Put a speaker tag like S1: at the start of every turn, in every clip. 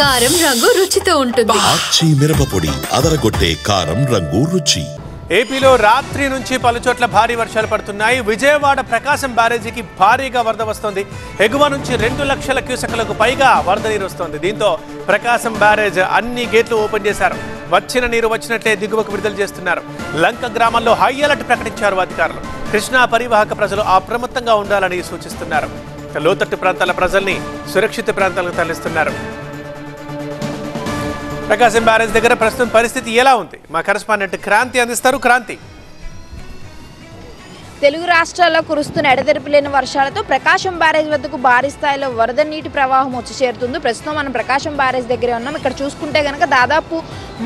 S1: కారం రంగు రుచితో ఉంటుంది.
S2: ఆచి మిరపపొడి అదరగొట్టే కారం రంగు రుచి.
S3: ఏపీలో రాత్రి నుంచి పలుచోట్ల భారీ వర్షాలు పడుతున్నాయి. విజయవాడ ప్రకాశం బ్యారేజీకి భారీగా వరద వస్తోంది. ఎగువ నుంచి 2 లక్షల క్యూసెక్లకు పైగా వరద నీరు వస్తోంది. దీంతో ప్రకాశం బ్యారేజ్ అన్ని గేట్లు ఓపెన్ చేశారు. వచ్చిన నీరు వచ్చినట్లే దిగువకు విడుదల చేస్తున్నారు. లంక గ్రామంలో హై అలర్ట్ ప్రకటించారు అధికారులు. కృష్ణా పరివాహక ప్రజలు అప్రమత్తంగా ఉండాలని సూచిస్తున్నారు. లోతట్టు ప్రాంతాల ప్రజల్ని సురక్షిత ప్రాంతాలకు తరలిస్తున్నారు. ప్రకాశం బ్యారేజ్ దగ్గర ప్రస్తుతం పరిస్థితి ఎలా ఉంది? మా కరెస్పాండెంట్ క్రాంతి అందిస్తారు. క్రాంతి,
S4: తెలుగు రాష్ట్రాల్లో కురుస్తున్న ఎడతెరిపి లేని వర్షాలతో ప్రకాశం బ్యారేజ్ వద్దకు భారీ స్థాయిలో వరద నీటి ప్రవాహం వచ్చి చేరుతుంది. ప్రస్తుతం మనం ప్రకాశం బ్యారేజ్ దగ్గరే ఉన్నాం. ఇక్కడ చూసుకుంటే కనుక దాదాపు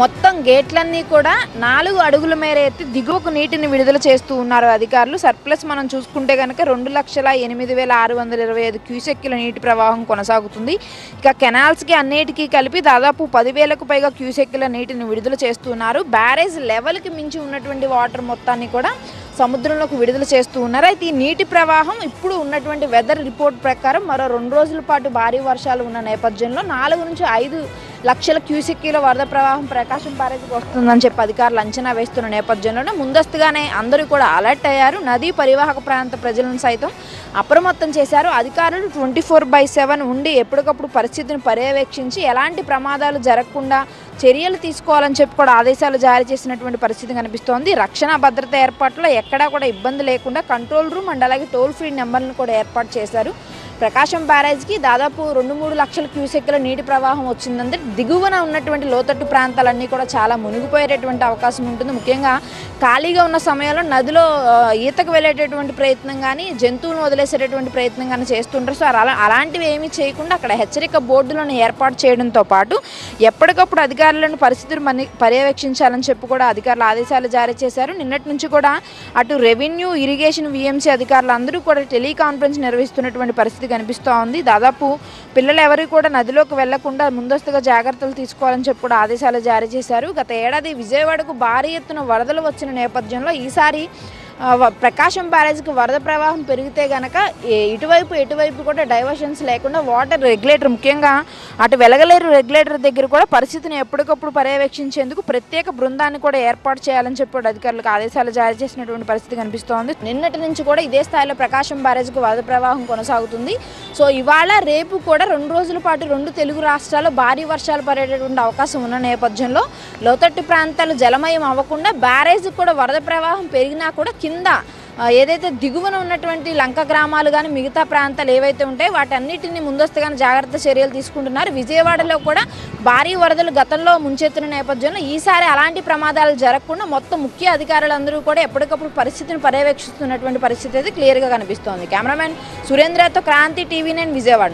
S4: మొత్తం గేట్లన్నీ కూడా 4 అడుగుల మేర ఎత్తి దిగువకు నీటిని విడుదల చేస్తూ ఉన్నారు అధికారులు. సర్ప్లస్ మనం చూసుకుంటే కనుక 2,08,625 క్యూసెక్కుల నీటి ప్రవాహం కొనసాగుతుంది. ఇక కెనాల్స్కి అన్నిటికీ కలిపి దాదాపు 10,000కు పైగా క్యూసెక్కుల నీటిని విడుదల చేస్తున్నారు. బ్యారేజ్ లెవెల్కి మించి ఉన్నటువంటి వాటర్ మొత్తాన్ని కూడా సముద్రంలోకి విడుదల చేస్తూ ఉన్నారు. అయితే ఈ నీటి ప్రవాహం ఇప్పుడు ఉన్నటువంటి వెదర్ రిపోర్ట్ ప్రకారం మరో 2 రోజుల పాటు భారీ వర్షాలు ఉన్న నేపథ్యంలో 4 నుంచి 5 లక్షల క్యూసెక్కుల వరద ప్రవాహం ప్రకాశం బ్యారేజ్కి వస్తుందని చెప్పి అధికారులు అంచనా వేస్తున్న నేపథ్యంలోనే ముందస్తుగానే అందరూ కూడా అలర్ట్ అయ్యారు. నదీ పరివాహక ప్రాంత ప్రజలను సైతం అప్రమత్తం చేశారు. అధికారులు 24/7 ఉండి ఎప్పటికప్పుడు పరిస్థితిని పర్యవేక్షించి ఎలాంటి ప్రమాదాలు జరగకుండా చర్యలు తీసుకోవాలని చెప్పి కూడా ఆదేశాలు జారీ చేసినటువంటి పరిస్థితి కనిపిస్తోంది. రక్షణ భద్రత ఏర్పాట్లో ఎక్కడా కూడా ఇబ్బంది లేకుండా కంట్రోల్ రూమ్ అండ్ అలాగే టోల్ ఫ్రీ నెంబర్లను కూడా ఏర్పాటు చేశారు. ప్రకాశం బ్యారేజ్కి దాదాపు 2-3 లక్షల క్యూసెక్కుల నీటి ప్రవాహం వచ్చిందంటే దిగువన ఉన్నటువంటి లోతట్టు ప్రాంతాలన్నీ కూడా చాలా మునిగిపోయేటటువంటి అవకాశం ఉంటుంది. ముఖ్యంగా ఖాళీగా ఉన్న సమయంలో నదిలో ఈతకు వెళ్ళేటటువంటి ప్రయత్నం కానీ జంతువులను వదిలేసేటటువంటి ప్రయత్నం కానీ చేస్తుంటారు. సో అలాంటివి ఏమీ చేయకుండా అక్కడ హెచ్చరిక బోర్డులను ఏర్పాటు చేయడంతో పాటు ఎప్పటికప్పుడు అధికారులను పరిస్థితులు పర్యవేక్షించాలని చెప్పి కూడా అధికారులు ఆదేశాలు జారీ చేశారు. నిన్నటి నుంచి కూడా అటు రెవెన్యూ, ఇరిగేషన్, విఎంసీ అధికారులు అందరూ కూడా టెలికాన్ఫరెన్స్ నిర్వహిస్తున్నటువంటి పరిస్థితి కనిపిస్తూ ఉంది. దాదాపు పిల్లలు ఎవరు కూడా నదిలోకి వెళ్లకుండా ముందస్తుగా జాగ్రత్తలు తీసుకోవాలని చెప్పి కూడా ఆదేశాలు జారీ చేశారు. గత ఏడాది విజయవాడకు భారీ ఎత్తున వరదలు వచ్చిన నేపథ్యంలో ఈసారి ప్రకాశం బ్యారేజ్కి వరద ప్రవాహం పెరిగితే కనుక ఎటువైపు కూడా డైవర్షన్స్ లేకుండా వాటర్ రెగ్యులేటర్, ముఖ్యంగా అటు వెలగలేరు రెగ్యులేటర్ దగ్గర కూడా పరిస్థితిని ఎప్పటికప్పుడు పర్యవేక్షించేందుకు ప్రత్యేక బృందాన్ని కూడా ఏర్పాటు చేయాలని చెప్పి అధికారులకు ఆదేశాలు జారీ చేసినటువంటి పరిస్థితి కనిపిస్తోంది. నిన్నటి నుంచి కూడా ఇదే స్థాయిలో ప్రకాశం బ్యారేజ్కి వరద ప్రవాహం కొనసాగుతుంది. సో ఇవాళ రేపు కూడా 2 రోజుల పాటు 2 తెలుగు రాష్ట్రాల్లో భారీ వర్షాలు పడేటటువంటి అవకాశం ఉన్న నేపథ్యంలో లోతట్టు ప్రాంతాలు జలమయం అవ్వకుండా బ్యారేజ్కి కూడా వరద ప్రవాహం పెరిగినా కూడా కింద ఏదైతే దిగువన ఉన్నటువంటి లంక గ్రామాలు కానీ మిగతా ప్రాంతాలు ఏవైతే ఉంటాయో వాటన్నిటిని ముందస్తుగానే జాగ్రత్త చర్యలు తీసుకుంటున్నారు. విజయవాడలో కూడా భారీ వరదలు గతంలో ముంచెత్తిన నేపథ్యంలో ఈసారి అలాంటి ప్రమాదాలు జరగకుండా మొత్తం ముఖ్య అధికారులందరూ కూడా ఎప్పటికప్పుడు పరిస్థితిని పర్యవేక్షిస్తున్నటువంటి పరిస్థితి అయితే క్లియర్గా కనిపిస్తోంది. కెమెరామెన్ సురేంద్రతో క్రాంతి, TV9 విజయవాడ.